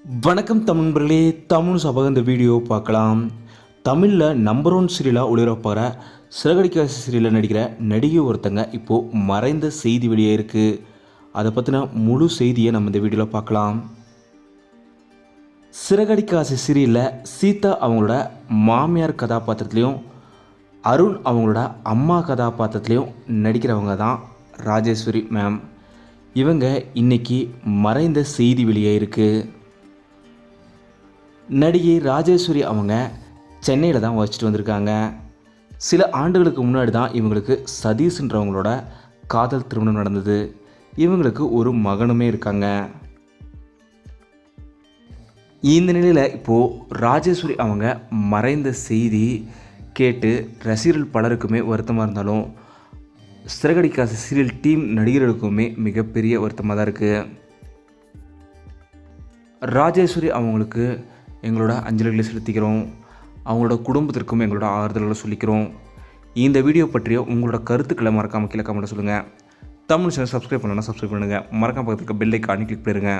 வணக்கம் தமிழர்களே, தமிழ் சபக இந்த வீடியோ பார்க்கலாம். தமிழில் நம்பர் 1 சீரியலாக ஒளிபரப்பாகிற சிறகடிக்க சீரியலில் நடிக்கிற நடிகை ஒருத்தங்க இப்போது மறைந்த செய்தி வெளியே இருக்குது. அதை பற்றின முழு செய்தியை நம்ம இந்த வீடியோவில் பார்க்கலாம். சிறகடிக்க ஆசை சீரியலில் சீதா அவங்களோட மாமியார் கதாபாத்திரத்துலேயும் அருண் அவங்களோட அம்மா கதாபாத்திரத்துலேயும் நடிக்கிறவங்க தான் ராஜேஸ்வரி மேம். இவங்க இன்னைக்கு மறைந்த செய்தி வெளியே இருக்குது. நடிகை ராஜேஸ்வரி அவங்க சென்னையில் தான் வசிச்சுட்டு வந்திருக்காங்க. சில ஆண்டுகளுக்கு முன்னாடி தான் இவங்களுக்கு சதீஷ்ன்றவங்களோட காதல் திருமணம் நடந்தது. இவங்களுக்கு ஒரு மகனுமே இருக்காங்க. இந்த நிலையில் இப்போது ராஜேஸ்வரி அவங்க மறைந்த செய்தி கேட்டு ரசிகர்கள் பலருக்குமே வருத்தமாக இருந்தாலும் சிறகடிக்க ஆசை சீரியல் டீம் நடிகர்களுக்குமே மிகப்பெரிய வருத்தமாக தான் இருக்குது. ராஜேஸ்வரி அவங்களுக்கு எங்களோட அஞ்சலிகளை செலுத்திக்கிறோம். அவங்களோட குடும்பத்திற்கும் எங்களோட ஆறுதல்களை சொல்லிக்கிறோம். இந்த வீடியோ பற்றிய உங்களோட கருத்துக்களை மறக்காமல் கீழே கமெண்ட்டில் சொல்லுங்கள். தமிழ் சேனல் சப்ஸ்கிரைப் பண்ணணும்னா சப்ஸ்கிரைப் பண்ணுங்கள். மறக்காம பக்கத்துக்கு பெல் ஐக்கானை கிளிக் பண்ணிடுங்க.